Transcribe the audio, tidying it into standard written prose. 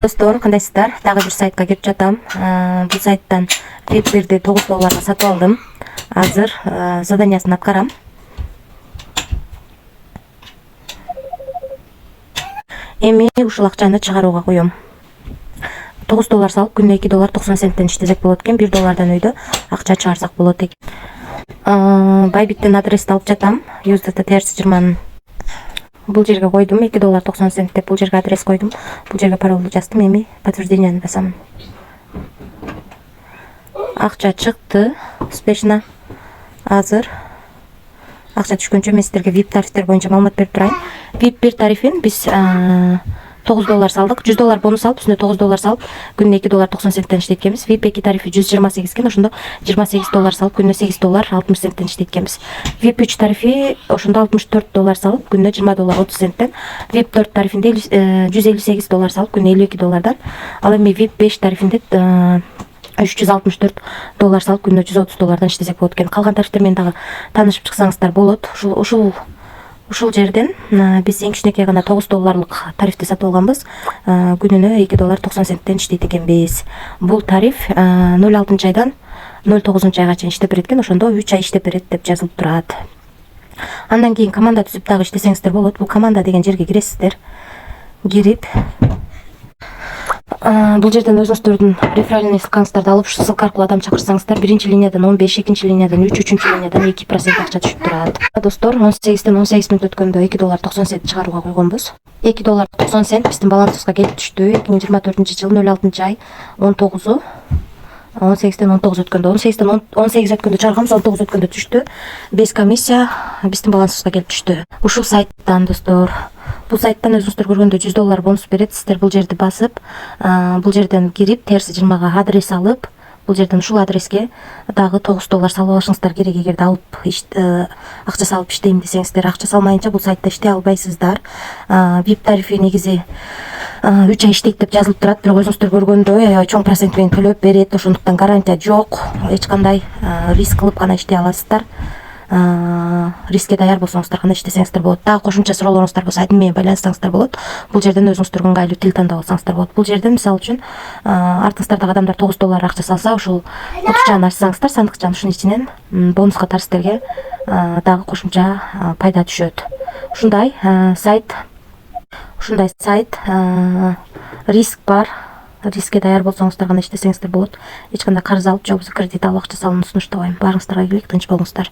Достор, кандайсыздар? Дагы бир сайтка кирип жатам. Бул сайттан VIP-бирди $9 сатып алдым. Азыр заданиясын аткарам. Эми ушул акчаны чыгарууга коем. $9 салып, күнүнө $2.90 иштесек болот экен. $1 өйдө акча чыгарсак болот экен. Байбиттен адрести алып жатам. USDT TRC20 бул жерге койдум. $2.90 деп бул жерге адрес койдум. Бул жерге паролду жаздым. Эми подтверждениени басам. Акча чыкты. Успешно. Азыр акча түшкөнчө мен сиздерге VIP тарифтер боюнча маалымат берип турайын. VIP 1 тарифин биз $9 салдык. $100 бонус алып, үстүнө $9 салып, күнүнө $2.90 иштеткенбиз. VIP 2 тарифи 128 экен, ошондо $28 салып, күнүнө $8.60 иштеткенбиз. VIP 3 тарифи ошондо $64 салып, күнүнө $20.30. VIP 4 тарифинде $158 салып, күнүнө $52. Ал эми VIP 5 тарифинде $364 салып, күнүнө $130 иштесек болот экен. Калган тарифтер менен дагы таанышып чыксаңыздар болот. Ушул жерден биз эң кичинекей гана $9 тарифти сатып алганбыз. Күнүнө $2.90 иштейт экенбиз. Бул тариф 06-айдан 09-айга чейин иштеп берет экен. Ошондо 3 ай иштеп берет деп жазылып турат. Андан кийин команда түзүп дагы иштесеңиздер болот. Бул команда деген жерге киресиздер. Кирип бул жерден өзүңүздөрдүн реферальный ссылкаңыздарды алып, ушу ссылка аркылуу адам чакырсаңыздар, биринчи линиядан 15, экинчи линиядан 3, үчүнчү линиядан 2% акча түшүп турат. Достор, 18 мүнөт өткөндө $2.90 чыгарууга койгонбуз. $2.90 биздин балансыбызга келип түштү. 2024-жылы 06-ай 19 18-ден 19 өткөндө, 18 өткөндө чыгарганбыз, 19 өткөндө түштү. Без комиссия биздин балансыбызга келип түштү. Ушул сайттан, достор, бул сайттан өзүңүздөр көргөндө $100 бонус берет. Сиздер бул жерди басып, бул жерден кирип, TRC20 адрес алып, бул жерден ушул адреске дагы $9 салып алышыңыздар керек. Эгерде алып акча салып иштейм десеңиздер, акча салмайынча бул сайтта иштей албайсыздар. VIP тарифи негизи 3 ай иштейт деп жазылып турат, бирок өзүңүздөр көргөндөй чоң процент менен төлөп берет. Ошондуктан гарантия жок. Эч кандай риск кылып гана иштей аласыздар. Рискке даяр болсоңуздар гана иштесеңиздер болот. Дагы кошумча суроолоруңуздар болсо админ менен байланышсаңыздар болот. Бул жерден өзүңүздөргө ыңгайлуу тил тандап алсаңыздар болот. Бул жерден мисалы үчүн артыңыздарда адамдар $9 акча салса, ушул кутучаны ачсаңыздар, сандыкчаны, ушунун ичинен бонус катары сиздерге дагы кошумча пайда түшөт. Ушундай сайт, риск бар. Рискке даяр болсоңуздар гана иштесеңиздер болот. Эч кандай карыз алып, же болбосо кредит алып акча салууну сунуштабайм. Баарыңыздарга ийгилик, тынч болуңуздар.